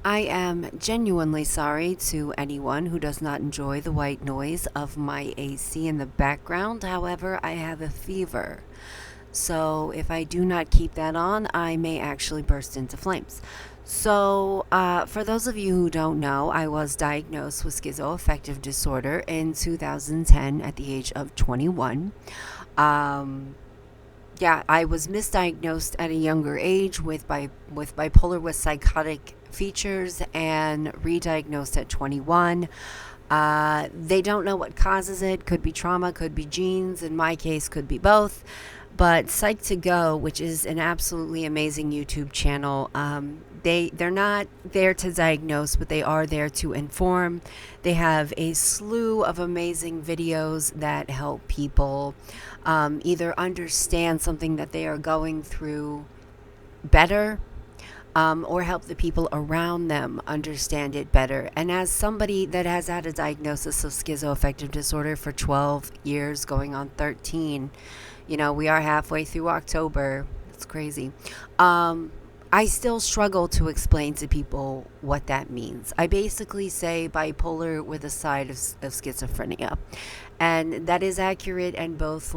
I am genuinely sorry to anyone who does not enjoy the white noise of my AC in the background. However, I have a fever. So if I do not keep that on, I may actually burst into flames. For those of you who don't know, I was diagnosed with schizoaffective disorder in 2010 at the age of 21. Um, yeah, I was misdiagnosed at a younger age with bipolar with psychotic features and re-diagnosed at 21. They don't know what causes it. Could be trauma, could be genes. In my case, could be both. But Psych2Go, which is an absolutely amazing YouTube channel, they're not there to diagnose, but they are there to inform. They have a slew of amazing videos that help people either understand something that they are going through better, or help the people around them understand it better. And as somebody that has had a diagnosis of schizoaffective disorder for 12 years, going on 13, we are halfway through October. It's crazy. I still struggle to explain to people what that means. I basically say bipolar with a side of schizophrenia. And that is accurate and both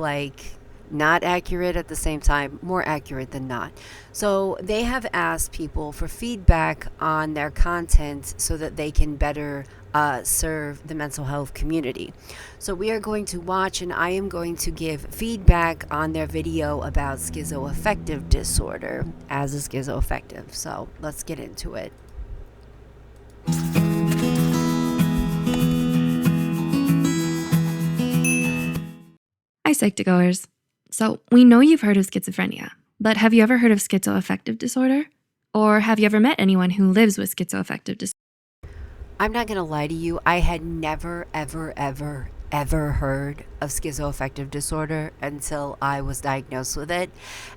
not accurate at the same time, more accurate than not. So they have asked people for feedback on their content so that they can better serve the mental health community. So we are going to watch and I am going to give feedback on their video about schizoaffective disorder as a schizoaffective. So let's get into it. Hi, Psych2Goers. So, we know you've heard of schizophrenia, but have you ever heard of schizoaffective disorder? Or have you ever met anyone who lives with schizoaffective disorder? I'm not going to lie to you. I had never, ever heard of schizoaffective disorder until I was diagnosed with it.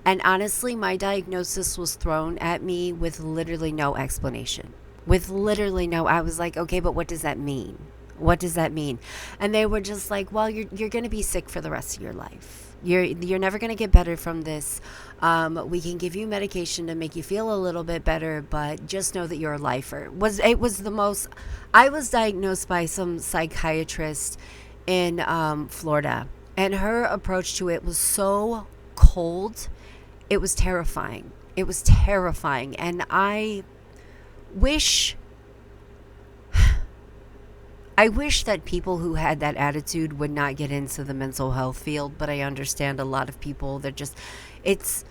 And honestly, my diagnosis was thrown at me with literally no explanation. I was like, okay, but what does that mean? What does that mean? And they were just like, well, you're going to be sick for the rest of your life. You're never going to get better from this. We can give you medication to make you feel a little bit better, but just know that you're a lifer. I was diagnosed by some psychiatrist in Florida, and her approach to it was so cold. It was terrifying. And wish I wish that people who had that attitude would not get into the mental health field, but I understand a lot of people that just it's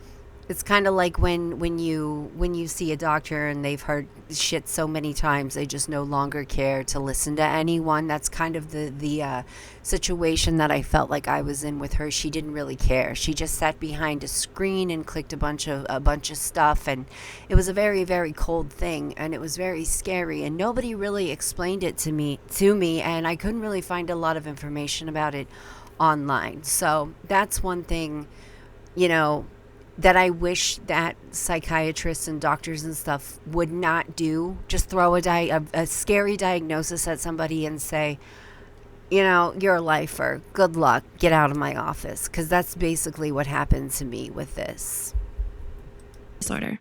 kind of like when you see a doctor and they've heard shit so many times they just no longer care to listen to anyone. That's kind of the situation that I felt like I was in with her. She didn't really care. She just sat behind a screen and clicked a bunch of stuff, and it was a very, very cold thing, and it was very scary, and nobody really explained it to me, and I couldn't really find a lot of information about it online. So that's one thing, that I wish that psychiatrists and doctors and stuff would not do. Just throw a scary diagnosis at somebody and say, you're a lifer. Good luck. Get out of my office. Because that's basically what happened to me with this disorder.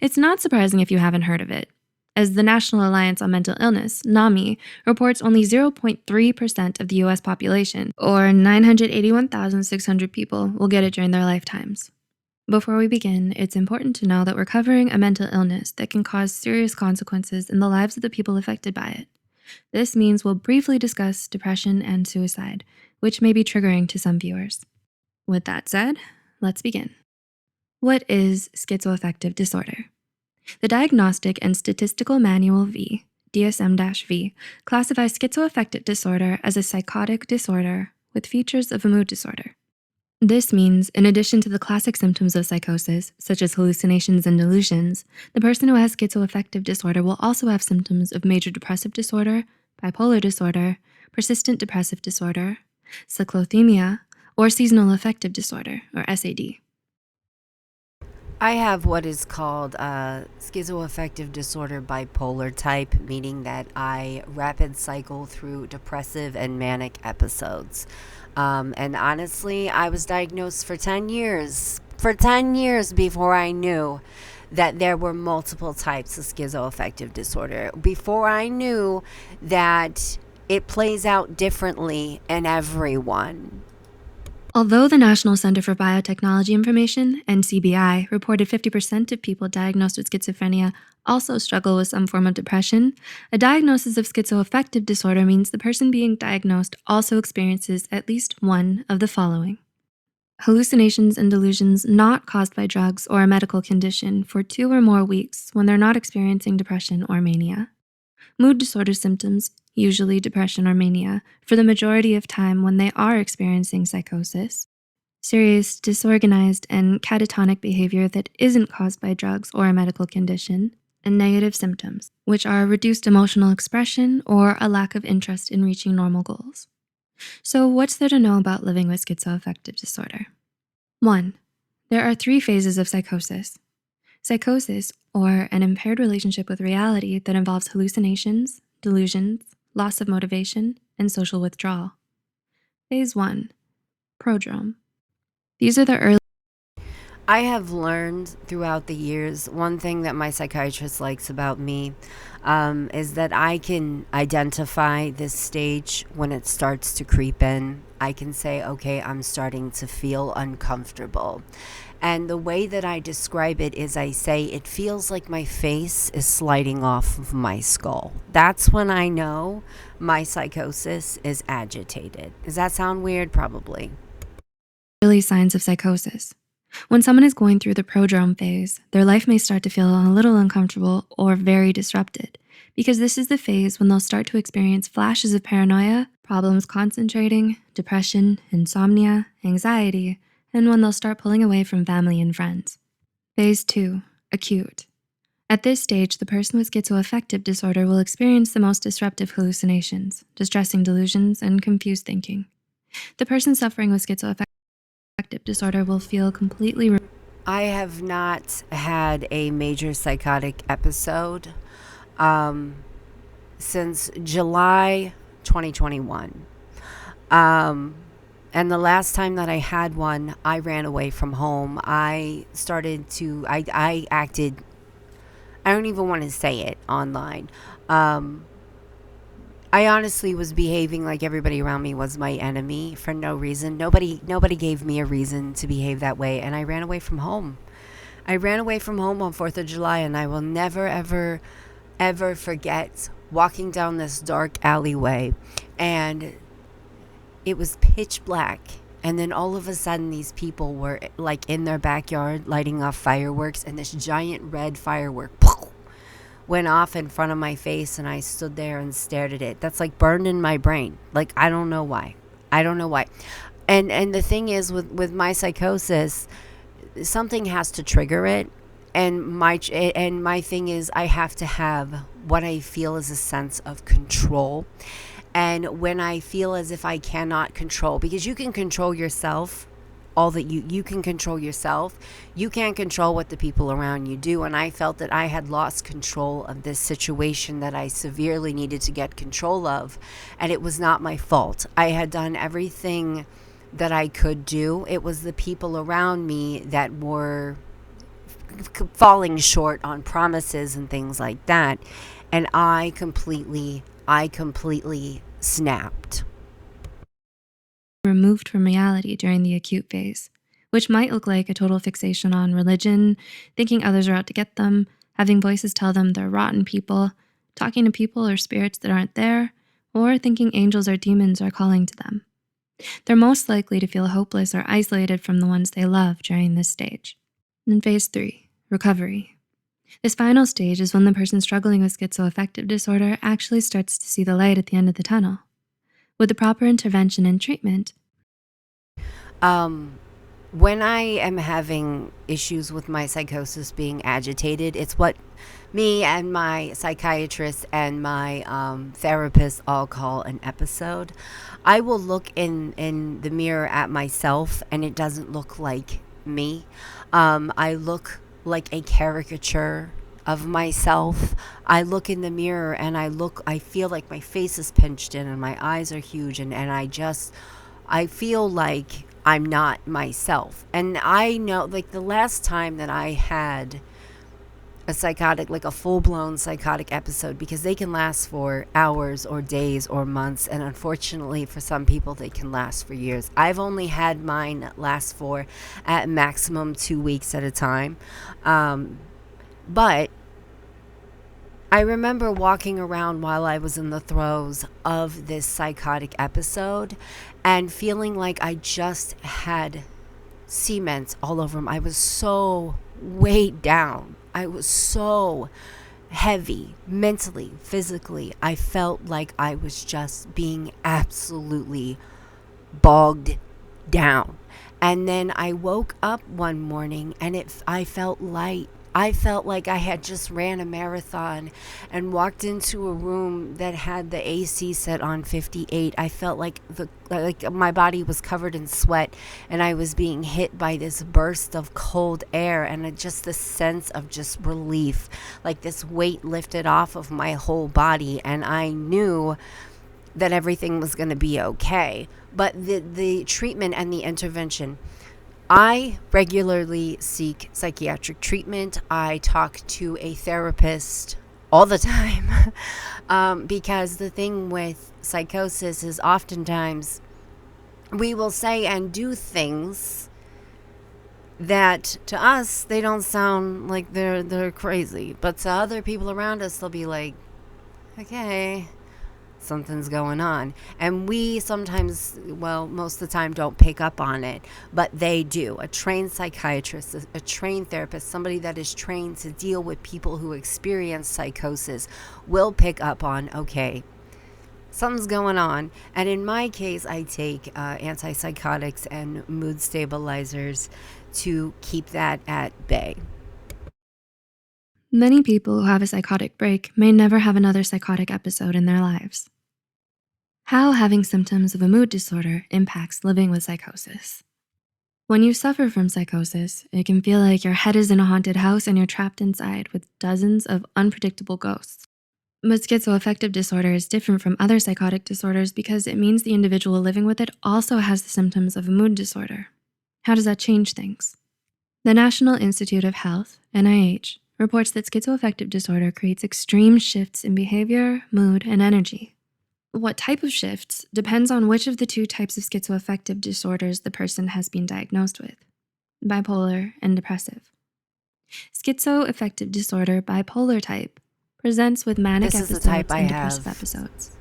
It's not surprising if you haven't heard of it, as the National Alliance on Mental Illness, NAMI, reports only 0.3% of the US population, or 981,600 people, will get it during their lifetimes. Before we begin, it's important to know that we're covering a mental illness that can cause serious consequences in the lives of the people affected by it. This means we'll briefly discuss depression and suicide, which may be triggering to some viewers. With that said, let's begin. What is schizoaffective disorder? The Diagnostic and Statistical Manual V, DSM-V, classifies schizoaffective disorder as a psychotic disorder with features of a mood disorder. This means, in addition to the classic symptoms of psychosis, such as hallucinations and delusions, the person who has schizoaffective disorder will also have symptoms of major depressive disorder, bipolar disorder, persistent depressive disorder, cyclothymia, or seasonal affective disorder, or SAD. I have what is called schizoaffective disorder bipolar type, meaning that I rapid cycle through depressive and manic episodes. And honestly, I was diagnosed for 10 years before I knew that there were multiple types of schizoaffective disorder, before I knew that it plays out differently in everyone. Although the National Center for Biotechnology Information, NCBI, reported 50% of people diagnosed with schizophrenia also struggle with some form of depression, a diagnosis of schizoaffective disorder means the person being diagnosed also experiences at least one of the following: hallucinations and delusions not caused by drugs or a medical condition for 2 or more weeks when they're not experiencing depression or mania. Mood disorder symptoms, usually depression or mania, for the majority of time when they are experiencing psychosis. Serious, disorganized, and catatonic behavior that isn't caused by drugs or a medical condition. And negative symptoms, which are reduced emotional expression or a lack of interest in reaching normal goals. So, what's there to know about living with schizoaffective disorder? 1. There are 3 phases of psychosis. Psychosis, or an impaired relationship with reality that involves hallucinations, delusions, loss of motivation, and social withdrawal. Phase 1. Prodrome. These are the early. I have learned throughout the years, one thing that my psychiatrist likes about me is that I can identify this stage when it starts to creep in. I can say, okay, I'm starting to feel uncomfortable. And the way that I describe it is I say, it feels like my face is sliding off of my skull. That's when I know my psychosis is agitated. Does that sound weird? Probably. Early signs of psychosis. When someone is going through the prodrome phase, their life may start to feel a little uncomfortable or very disrupted, because this is the phase when they'll start to experience flashes of paranoia, problems concentrating, depression, insomnia, anxiety, and when they'll start pulling away from family and friends. Phase 2. Acute. At this stage, the person with schizoaffective disorder will experience the most disruptive hallucinations, distressing delusions, and confused thinking. The person suffering with schizoaffective disorder will feel completely. I have not had a major psychotic episode since July 2021. And the last time that I had one, I ran away from home. I acted, I don't even want to say it online. I honestly was behaving like everybody around me was my enemy for no reason. Nobody gave me a reason to behave that way, and I ran away from home. I ran away from home on 4th of July, and I will never, ever, ever forget walking down this dark alleyway, and it was pitch black. And then all of a sudden, these people were like in their backyard lighting off fireworks, and this giant red firework went off in front of my face, and I stood there and stared at it. That's like burned in my brain. Like, I don't know why. And the thing is with my psychosis, something has to trigger it. And my thing is, I have to have what I feel is a sense of control. And when I feel as if I cannot control, because you can control yourself, all that you can control yourself. You can't control what the people around you do. And I felt that I had lost control of this situation that I severely needed to get control of. And it was not my fault. I had done everything that I could do. It was the people around me that were falling short on promises and things like that. And I completely snapped. Removed from reality during the acute phase, which might look like a total fixation on religion, thinking others are out to get them, having voices tell them they're rotten people, talking to people or spirits that aren't there, or thinking angels or demons are calling to them. They're most likely to feel hopeless or isolated from the ones they love during this stage. In phase 3, recovery. This final stage is when the person struggling with schizoaffective disorder actually starts to see the light at the end of the tunnel. With the proper intervention and treatment. When I am having issues with my psychosis being agitated, it's what me and my psychiatrist and my therapist all call an episode. I will look in the mirror at myself, and it doesn't look like me. I look like a caricature of myself. I look in the mirror and I feel like my face is pinched in and my eyes are huge, and I feel like I'm not myself. And I know, like, the last time that I had a psychotic, like a full-blown psychotic episode, because they can last for hours or days or months, and unfortunately for some people they can last for years. I've only had mine last for at maximum 2 weeks at a time, but I remember walking around while I was in the throes of this psychotic episode and feeling like I just had cement all over him. I was so weighed down. I was so heavy mentally, physically. I felt like I was just being absolutely bogged down. And then I woke up one morning and I felt light. I felt like I had just ran a marathon and walked into a room that had the AC set on 58. I felt like my body was covered in sweat, and I was being hit by this burst of cold air, and just the sense of just relief, like this weight lifted off of my whole body, and I knew that everything was going to be okay. But the treatment and the intervention, I regularly seek psychiatric treatment. I talk to a therapist all the time because the thing with psychosis is oftentimes we will say and do things that to us they don't sound like they're crazy, but to other people around us they'll be like, okay, something's going on. And we sometimes, well, most of the time don't pick up on it, but they do. A trained psychiatrist, a trained therapist, somebody that is trained to deal with people who experience psychosis will pick up on, okay, something's going on. And in my case, I take antipsychotics and mood stabilizers to keep that at bay. Many people who have a psychotic break may never have another psychotic episode in their lives. How having symptoms of a mood disorder impacts living with psychosis. When you suffer from psychosis, it can feel like your head is in a haunted house and you're trapped inside with dozens of unpredictable ghosts. But schizoaffective disorder is different from other psychotic disorders because it means the individual living with it also has the symptoms of a mood disorder. How does that change things? The National Institute of Health, NIH, reports that schizoaffective disorder creates extreme shifts in behavior, mood, and energy. What type of shifts depends on which of the two types of schizoaffective disorders the person has been diagnosed with: bipolar and depressive. Schizoaffective disorder bipolar type presents with manic This is the episodes type I and depressive have. episodes.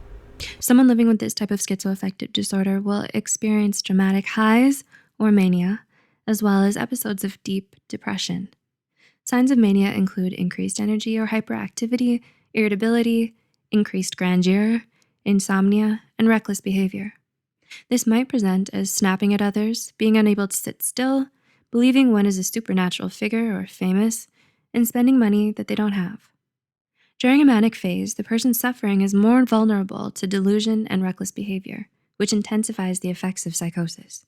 Someone living with this type of schizoaffective disorder will experience dramatic highs or mania, as well as episodes of deep depression. Signs of mania include increased energy or hyperactivity, irritability, increased grandeur, insomnia, and reckless behavior. This might present as snapping at others, being unable to sit still, believing one is a supernatural figure or famous, and spending money that they don't have. During a manic phase, the person suffering is more vulnerable to delusion and reckless behavior, which intensifies the effects of psychosis.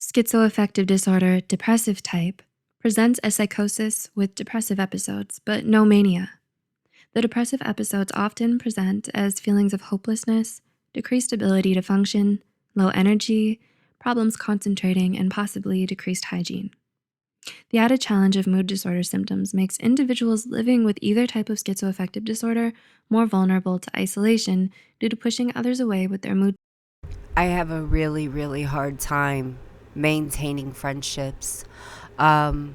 Schizoaffective disorder, depressive type, presents as psychosis with depressive episodes, but no mania. The depressive episodes often present as feelings of hopelessness, decreased ability to function, low energy, problems concentrating, and possibly decreased hygiene. The added challenge of mood disorder symptoms makes individuals living with either type of schizoaffective disorder more vulnerable to isolation due to pushing others away with their mood. I have a really, really hard time maintaining friendships. Um,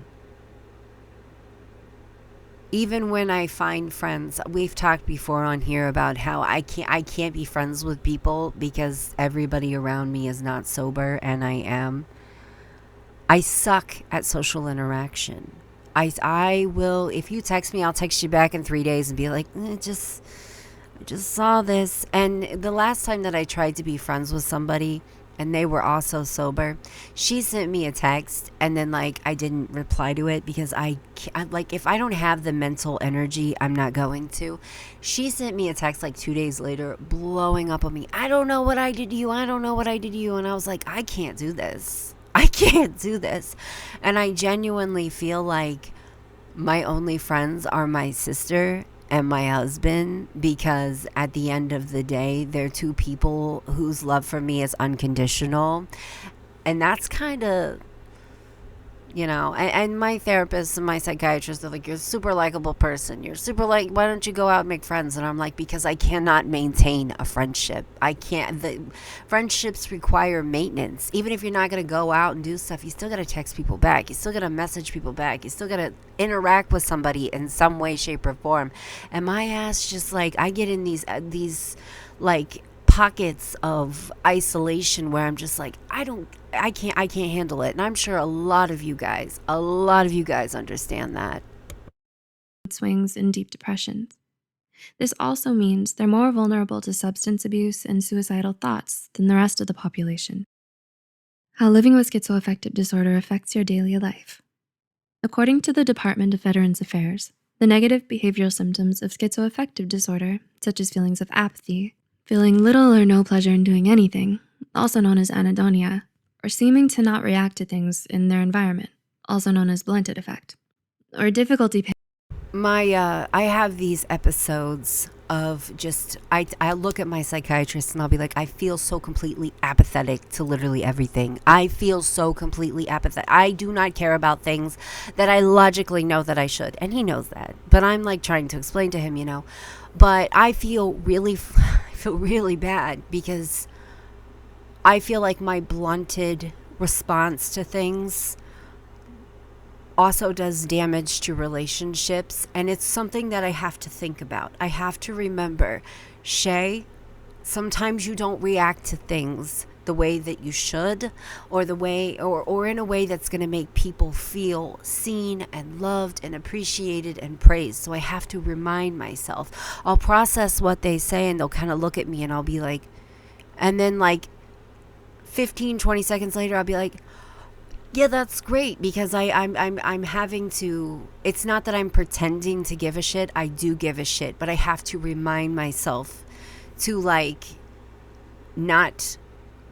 Even when I find friends, we've talked before on here about how I can't be friends with people because everybody around me is not sober and I am. I suck at social interaction. I will, if you text me, I'll text you back in 3 days and be like, I just saw this. And the last time that I tried to be friends with somebody and they were also sober, she sent me a text and then like I didn't reply to it because I like, if I don't have the mental energy, I'm not going to. She sent me a text like 2 days later blowing up on me. I don't know what I did to you. I don't know what I did to you. And I was like, I can't do this. I can't do this. And I genuinely feel like my only friends are my sister and my husband, because at the end of the day, they're two people whose love for me is unconditional. And that's kind of And my therapist and my psychiatrist are like, you're a super likable person. You're super like, why don't you go out and make friends? And I'm like, because I cannot maintain a friendship. I can't. The friendships require maintenance. Even if you're not going to go out and do stuff, you still got to text people back. You still got to message people back. You still got to interact with somebody in some way, shape, or form. And my ass just like, I get in these like pockets of isolation where I'm just like, I can't handle it. And I'm sure a lot of you guys understand that. Swings and deep depressions. This also means they're more vulnerable to substance abuse and suicidal thoughts than the rest of the population. How living with schizoaffective disorder affects your daily life. According to the Department of Veterans Affairs, the negative behavioral symptoms of schizoaffective disorder, such as feelings of apathy, feeling little or no pleasure in doing anything, also known as anhedonia, or seeming to not react to things in their environment, also known as blunted affect, or difficulty I have these episodes of just I look at my psychiatrist and I'll be like, I feel so completely apathetic to literally everything. I feel so completely apathetic. I do not care about things that I logically know that I should, and he knows that. But I'm like trying to explain to him. But I feel I feel really bad because I feel like my blunted response to things also does damage to relationships, and it's something that I have to think about. I have to remember, Shay, sometimes you don't react to things the way that you should, or the way or in a way that's going to make people feel seen and loved and appreciated and praised. So I have to remind myself. I'll process what they say and they'll kind of look at me and I'll be like, and then like 15-20 seconds later I'll be like, yeah, that's great, because I'm having to. It's not that I'm pretending to give a shit. I do give a shit, but I have to remind myself to like not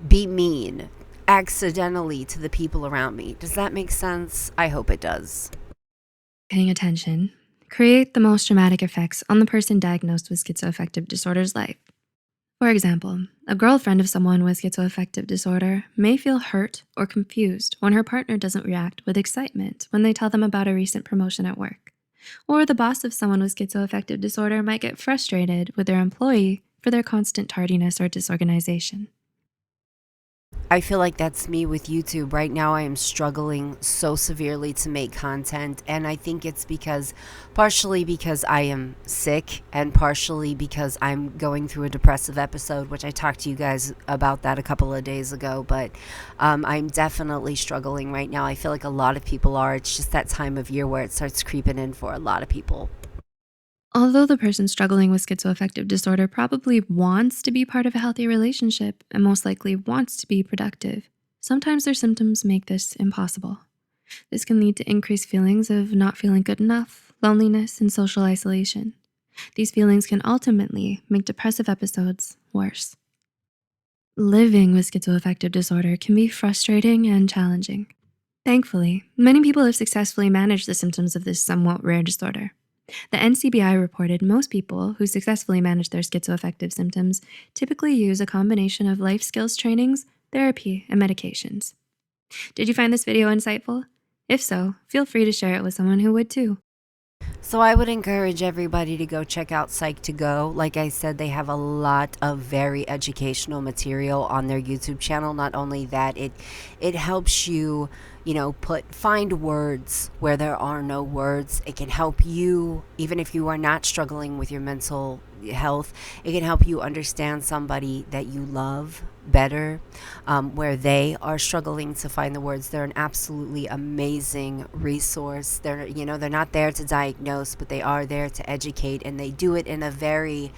be mean accidentally to the people around me. Does that make sense? I hope it does. paying attention create the most dramatic effects on the person diagnosed with schizoaffective disorder's life. For example, a girlfriend of someone with schizoaffective disorder may feel hurt or confused when her partner doesn't react with excitement when they tell them about a recent promotion at work. Or the boss of someone with schizoaffective disorder might get frustrated with their employee for their constant tardiness or disorganization. I feel like that's me with YouTube. Right now, I am struggling so severely to make content. And I think it's partially because I am sick, and partially because I'm going through a depressive episode, which I talked to you guys about that a couple of days ago. But I'm definitely struggling right now. I feel like a lot of people are. It's just that time of year where it starts creeping in for a lot of people. Although the person struggling with schizoaffective disorder probably wants to be part of a healthy relationship and most likely wants to be productive, sometimes their symptoms make this impossible. This can lead to increased feelings of not feeling good enough, loneliness, and social isolation. These feelings can ultimately make depressive episodes worse. Living with schizoaffective disorder can be frustrating and challenging. Thankfully, many people have successfully managed the symptoms of this somewhat rare disorder. The NCBI reported most people who successfully manage their schizoaffective symptoms typically use a combination of life skills trainings, therapy, and medications. Did you find this video insightful? If so, feel free to share it with someone who would too. So I would encourage everybody to go check out Psych2Go. Like I said, they have a lot of very educational material on their YouTube channel. Not only that, it helps you, find words where there are no words. It can help you, even if you are not struggling with your mental health, it can help you understand somebody that you love better, where they are struggling to find the words. They're an absolutely amazing resource. They're not there to diagnose, but they are there to educate, and they do it in a very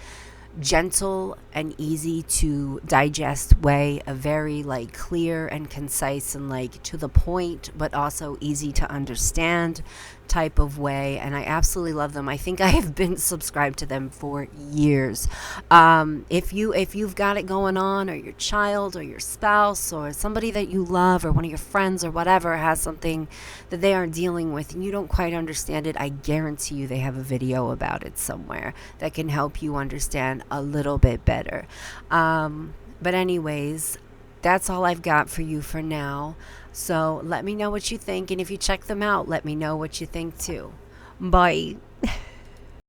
gentle and easy to digest way, a very clear and concise and to the point, but also easy to understand type of way. And I absolutely love them. I think I have been subscribed to them for years. If you've got it going on, or your child or your spouse or somebody that you love or one of your friends or whatever has something that they are dealing with and you don't quite understand it, I guarantee you they have a video about it somewhere that can help you understand a little bit better. But anyways, that's all I've got for you for now. So let me know what you think. And if you check them out, let me know what you think too. Bye.